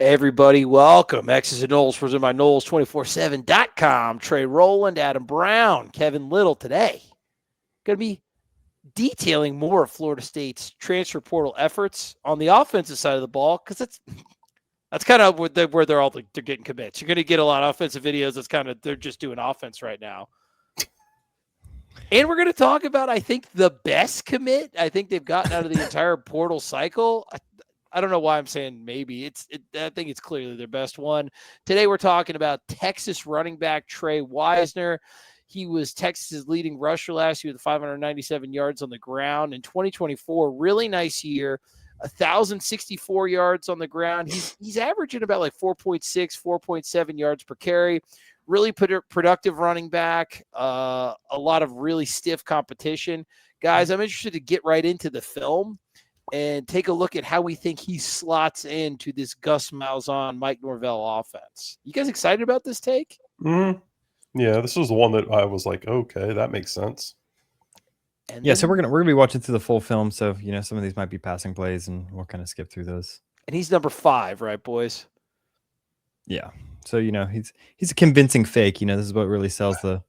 Everybody, welcome. X's and Knowles, presented by Knowles247.com. Trey Rowland, Adam Brown, Kevin Little today. Going to be detailing more of Florida State's transfer portal efforts on the offensive side of the ball, because that's kind of where they're getting commits. You're going to get a lot of offensive videos. That's kind of, they're just doing offense right now. And we're going to talk about, I think, the best commit I think they've gotten out of the entire portal cycle. I don't know why I'm saying maybe. I think it's clearly their best one. Today we're talking about Texas running back Trey Weisner. He was Texas's leading rusher last year with 597 yards on the ground. In 2024, really nice year, 1,064 yards on the ground. He's averaging about like 4.6, 4.7 yards per carry. Really productive running back, a lot of really stiff competition. Guys, I'm interested to get right into the film and take a look at how we think he slots into this Gus Malzahn, Mike Norvell offense. You guys excited about this take? Mm-hmm. Yeah, this was the one that I was like, okay, that makes sense. And yeah, so we're gonna be watching through the full film. So some of these might be passing plays, and we'll kind of skip through those. And he's number 5, right, boys? Yeah. So he's a convincing fake. This is what really sells the.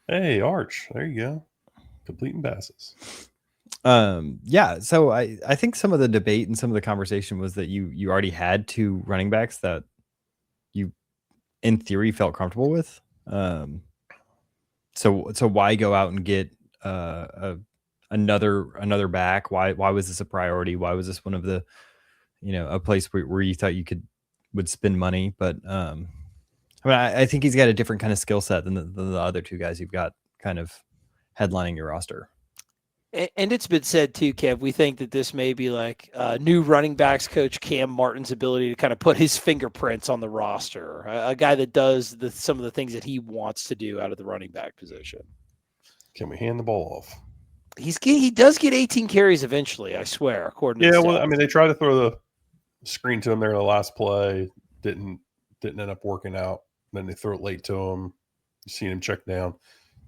Hey, Arch, there you go, completing passes. Yeah. So I think some of the debate and some of the conversation was that you already had 2 running backs that you, in theory, felt comfortable with. So why go out and get another back? Why was this a priority? Why was this one of the a place where you thought you would spend money? But I think he's got a different kind of skill set than the other 2 guys you've got kind of headlining your roster. And it's been said too, Kev, we think that this may be like new running backs coach Cam Martin's ability to kind of put his fingerprints on the roster, a guy that does some of the things that he wants to do out of the running back position. Can we hand the ball off? He does get 18 carries eventually, I swear, according to the stats. They tried to throw the screen to him there in the last play, didn't end up working out. Then they throw it late to him. You seen him check down.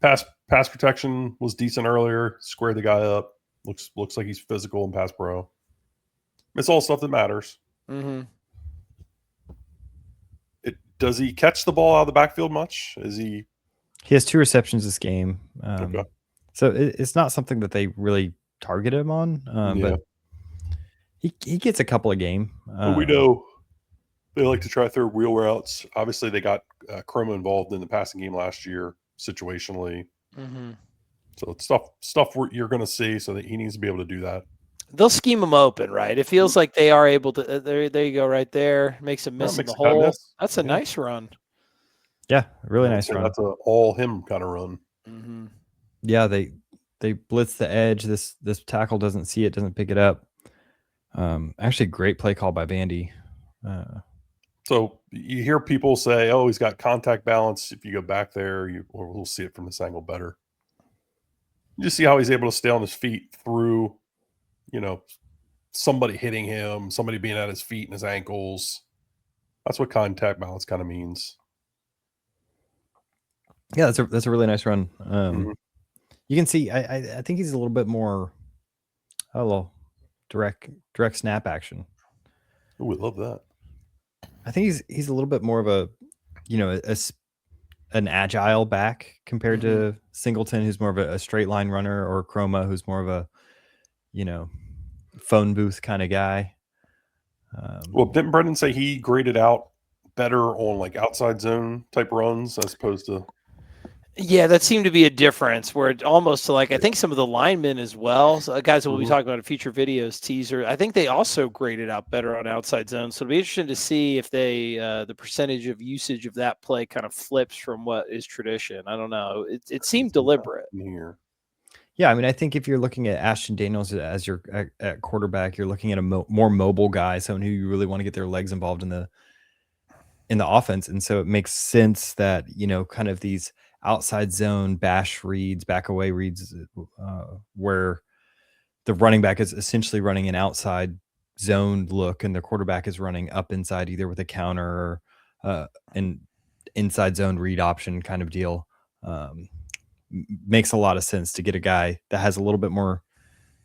Pass protection was decent earlier. Squared the guy up. Looks like he's physical and pass pro. It's all stuff that matters. Mm-hmm. Does he catch the ball out of the backfield much? He has 2 receptions this game. Okay. So it's not something that they really target him on. But he gets a couple a game. We know they like to try third wheel routes. Obviously, they got Chroma involved in the passing game last year situationally. Mm-hmm. So it's stuff you're going to see, so that he needs to be able to do that. They'll scheme him open, right? It feels like they are able to. There you go, right there. Makes him miss in the hole. That's a nice run. Yeah, really nice run. That's an all him kind of run. Mm-hmm. Yeah, they blitz the edge. This tackle doesn't see it, doesn't pick it up. Actually, great play call by Bandy. So you hear people say, "Oh, he's got contact balance." If you go back there, we'll see it from this angle better. You just see how he's able to stay on his feet through, somebody hitting him, somebody being at his feet and his ankles. That's what contact balance kind of means. Yeah, that's a really nice run. You can see, I think he's a little bit more, direct snap action. Oh, we love that. I think he's a little bit more of a, an agile back compared to Singleton, who's more of a straight line runner, or Chroma, who's more of a, phone booth kind of guy. Well, didn't Brendan say he graded out better on like outside zone type runs as opposed to? Yeah, that seemed to be a difference where it almost like, I think some of the linemen as well, so guys that we'll be talking about in future videos, teaser, I think they also graded out better on outside zones. So it'll be interesting to see if they, the percentage of usage of that play kind of flips from what is tradition. I don't know. It seemed deliberate. Yeah, I think if you're looking at Ashton Daniels as your at quarterback, you're looking at a more mobile guy, someone who you really want to get their legs involved in the offense. And so it makes sense that, kind of these outside zone bash reads, back away reads, where the running back is essentially running an outside zone look and the quarterback is running up inside, either with a counter or an inside zone read option kind of deal. Makes a lot of sense to get a guy that has a little bit more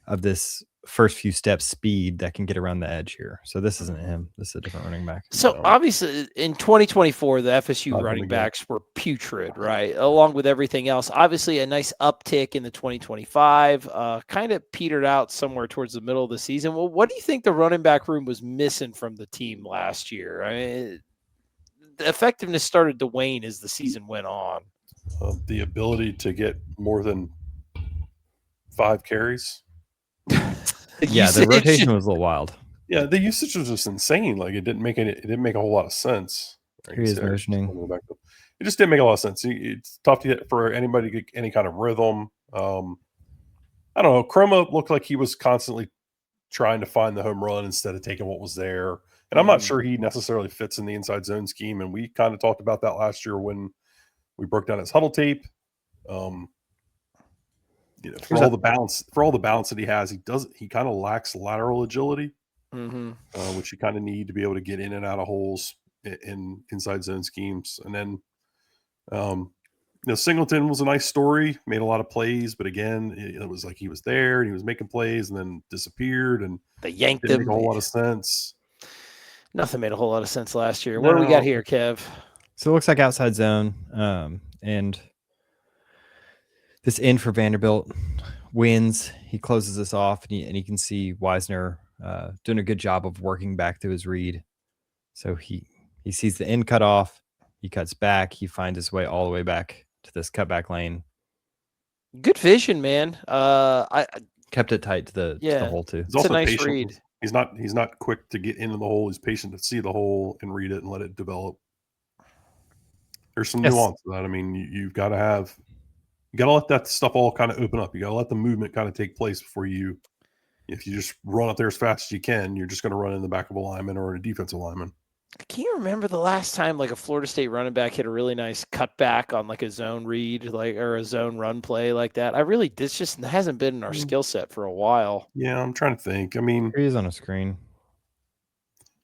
of this first few steps speed that can get around the edge here. So this isn't him. This is a different running back. So obviously in 2024, the FSU Not him running again. backs were putrid, right? Along with everything else. Obviously a nice uptick in the 2025, kind of petered out somewhere towards the middle of the season. Well, what do you think the running back room was missing from the team last year? I mean, the effectiveness started to wane as the season went on. The ability to get more than 5 carries. Yeah, the rotation was a little wild. Yeah, the usage was just insane. Like it didn't make a whole lot of sense. Here he is motioning. It just didn't make a lot of sense. It's tough to get for anybody to get any kind of rhythm. I don't know. Chroma looked like he was constantly trying to find the home run instead of taking what was there. And I'm not sure he necessarily fits in the inside zone scheme. And we kind of talked about that last year when we broke down his huddle tape. For all the balance that he has, he kind of lacks lateral agility, which you kind of need to be able to get in and out of holes in inside zone schemes. And then, Singleton was a nice story, made a lot of plays, but again, it was like he was there and he was making plays and then disappeared, and they yanked didn't him. make a whole lot of sense. Nothing made a whole lot of sense last year. What do we got here, Kev? So it looks like outside zone, and this end for Vanderbilt wins. He closes this off, and you can see Weisner doing a good job of working back through his read. So he sees the end cut off. He cuts back. He finds his way all the way back to this cutback lane. Good vision, man. I kept it tight to the hole too. He's also a nice patient. read. He's not quick to get into the hole. He's patient to see the hole and read it and let it develop. There's some nuance to that. I mean, you got to let that stuff all kind of open up. You got to let the movement kind of take place before if you just run up there as fast as you can, you're just going to run in the back of a lineman or a defensive lineman. I can't remember the last time like a Florida State running back hit a really nice cutback on like a zone read, or a zone run play like that. This just hasn't been in our skill set for a while. Yeah, I'm trying to think. I mean, he is on a screen.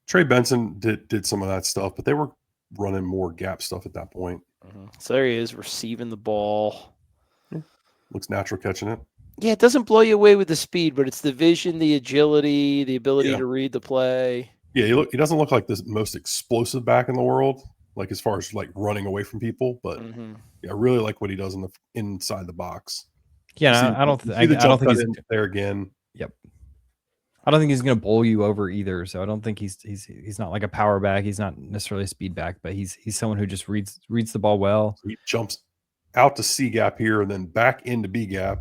Trey Benson did some of that stuff, but they were running more gap stuff at that point. So there he is receiving the ball. Looks natural catching it. Yeah, it doesn't blow you away with the speed, but it's the vision, the agility, the ability to read the play. Yeah, he doesn't look like the most explosive back in the world, like as far as like running away from people. But I really like what he does inside the box. Yeah, I don't think he's there again. Yep. I don't think he's going to bowl you over either. So I don't think he's not like a power back. He's not necessarily a speed back, but he's someone who just reads the ball well. So he jumps out to C gap here and then back into B gap,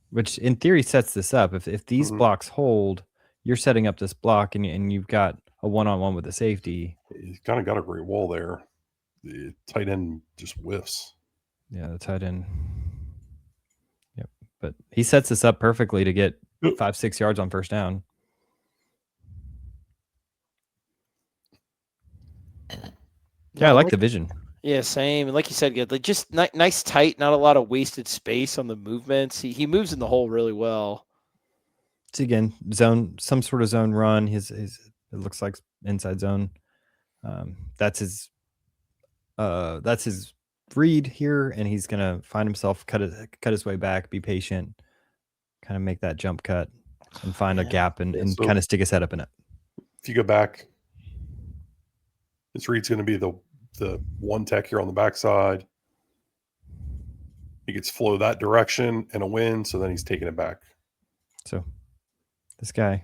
which in theory sets this up. If these blocks hold, you're setting up this block and you've got a one-on-one with the safety. He's kind of got a great wall there. The tight end just whiffs. Yeah, the tight end. Yep. But he sets this up perfectly to get 5-6 yards on first down. Yeah, I like the vision. Yeah, same. And like you said, just nice tight, not a lot of wasted space on the movements. He moves in the hole really well. So again, some sort of zone run. His it looks like inside zone. That's his read here, and he's gonna find himself cut his way back, be patient, kind of make that jump cut, and find a gap and kind of stick his head up in it. If you go back, this read's going to be the one tech here on the backside. He gets flow that direction and a win, so then he's taking it back. So this guy,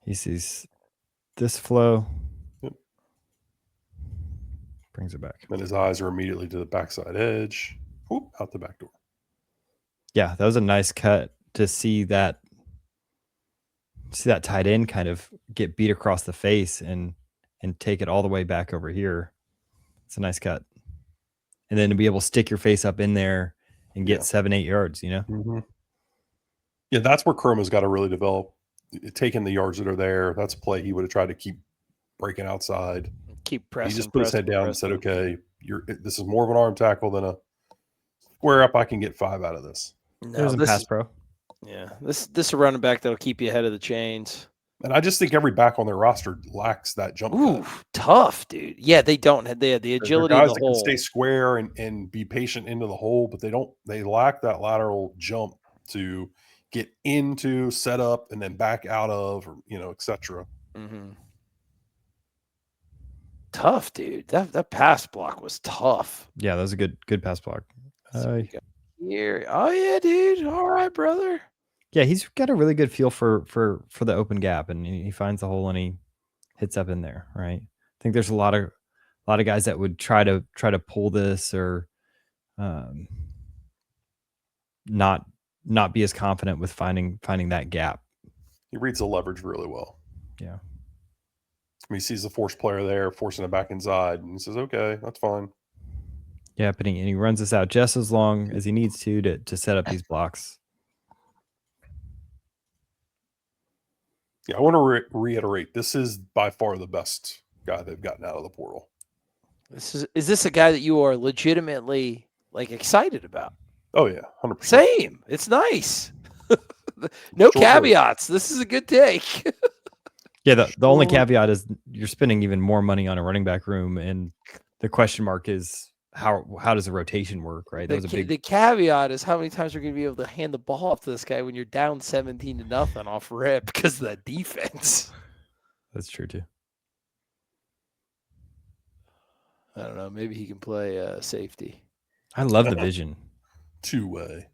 he sees this flow, brings it back. Then his eyes are immediately to the backside edge, out the back door. Yeah, that was a nice cut to see that tight end kind of get beat across the face and take it all the way back over here. It's a nice cut. And then to be able to stick your face up in there and get 7-8 yards, Yeah, that's where Kerma's got to really develop. Taking the yards that are there, that's a play he would have tried to keep breaking outside. Keep pressing. He just put his head down and said, okay, this is more of an arm tackle than a square up. I can get 5 out of this. There's a pass pro. Yeah, this is a running back that'll keep you ahead of the chains. And I just think every back on their roster lacks that jump. Ooh, tough, dude. Yeah, they don't have the agility. Guys in the that hole. can stay square and be patient into the hole, but they lack that lateral jump to get into, set up, and then back out of, or, etc. Mm-hmm. Tough, dude. That pass block was tough. Yeah, that was a good pass block. So we got here. Oh yeah, dude. All right, brother. Yeah, he's got a really good feel for the open gap, and he finds the hole and he hits up in there, right? I think there's a lot of guys that would try to pull this or not be as confident with finding that gap. He reads the leverage really well. Yeah. He sees the force player there, forcing it back inside, and he says, okay, that's fine. Yeah, but he runs this out just as long as he needs to set up these blocks. Yeah, I want to reiterate, this is by far the best guy they've gotten out of the portal. Is this a guy that you are legitimately excited about? Oh yeah, 100%. Same. It's nice. No caveats. This is a good take. Yeah, the only caveat is you're spending even more money on a running back room, and the question mark is how does the rotation work, right? That was the caveat is how many times you're going to be able to hand the ball off to this guy when you're down 17-0 off rip because of that defense. That's true too. I don't know. Maybe he can play safety. I love the vision. Two-way.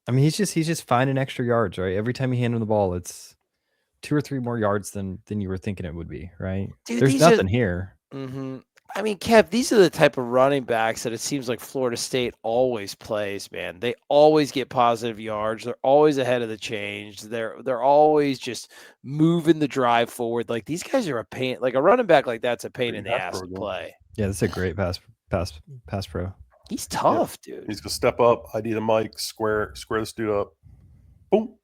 I mean, he's just finding extra yards, right? Every time you hand him the ball, it's 2 or 3 more yards than you were thinking it would be, right? Dude, there's nothing here. Mm-hmm. I mean, Kev, these are the type of running backs that it seems like Florida State always plays, man. They always get positive yards. They're always ahead of the change. They're always just moving the drive forward. Like, these guys are a pain. Like, a running back like that's a pain in the ass to play. Yeah, that's a great pass pro. He's tough, dude. He's going to step up, ID the mic, square this dude up. Boom.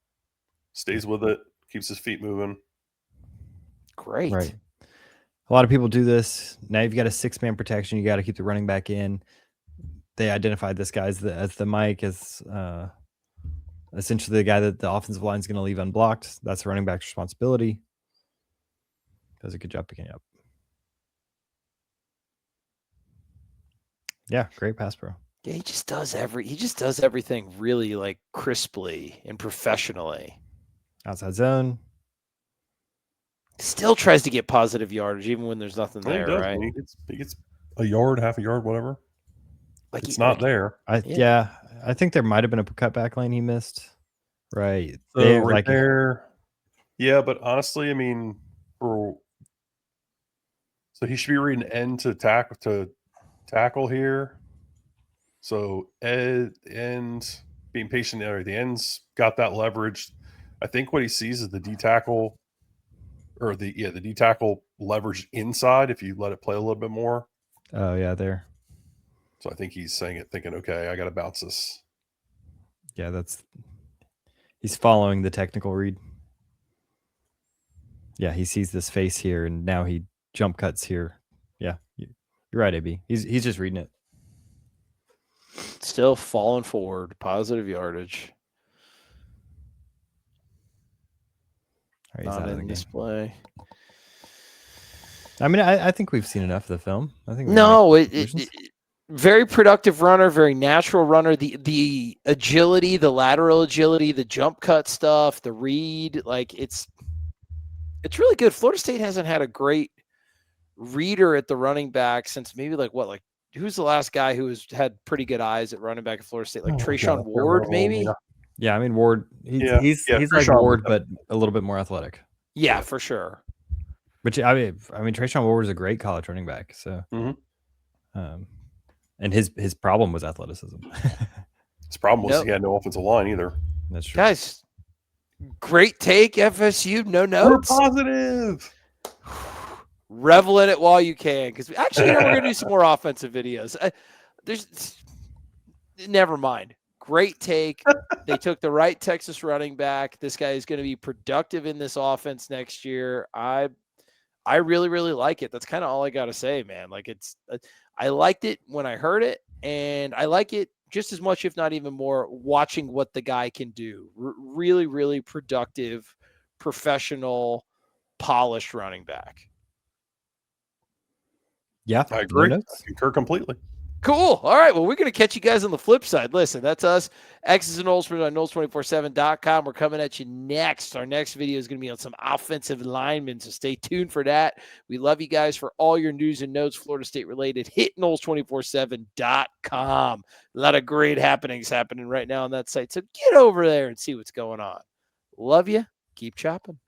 Stays with it. Keeps his feet moving. Great. Right. A lot of people do this. Now you've got a 6-man protection. You got to keep the running back in. They identified this guy as the mic, as essentially the guy that the offensive line is going to leave unblocked. That's the running back's responsibility. Does a good job picking it up. Yeah, great pass pro. Yeah, he just does everything really crisply and professionally. Outside zone. Still tries to get positive yardage even when there's nothing there, right? He gets a yard, half a yard, whatever. It's not there. I think there might have been a cutback lane he missed. Right. So there. Yeah, but honestly, I mean, so he should be reading end to tackle here. So end being patient there. The end's got that leverage. I think what he sees is the D tackle. Or the D tackle leverage inside if you let it play a little bit more. Oh yeah, there. So I think he's saying it, thinking, okay, I got to bounce this. Yeah, he's following the technical read. Yeah, he sees this face here, and now he jump cuts here. Yeah, you're right, AB. He's just reading it. Still falling forward, positive yardage. Right, not in display. I mean, I think we've seen enough of the film. I think very productive runner, very natural runner. The agility, the lateral agility, the jump cut stuff, the read, it's really good. Florida State hasn't had a great reader at the running back since maybe who's the last guy who has had pretty good eyes at running back at Florida State? Trayshawn Ward, maybe. Yeah, I mean Ward. He's like Ward, but a little bit more athletic. Yeah, for sure. Which I mean, Trayshawn Ward was a great college running back. So, and his problem was athleticism. His problem was he had no offensive line either. That's true, guys. Great take, FSU. No notes. We're positive. Revel in it while you can, because actually, we're going to do some more offensive videos. Never mind. Great take. They took the right Texas running back. This guy is going to be productive in this offense next year. I really, really like it. That's kind of all I got to say, man. I liked it when I heard it, and I like it just as much, if not even more, watching what the guy can do. Really, really productive, professional, polished running back. Yeah, I agree. I concur completely. Cool. All right. Well, we're going to catch you guys on the flip side. Listen, that's us. X's and O's on Knowles247.com. We're coming at you next. Our next video is going to be on some offensive linemen, so stay tuned for that. We love you guys. For all your news and notes, Florida State related, hit Knowles247.com. A lot of great happenings happening right now on that site, so get over there and see what's going on. Love you. Keep chopping.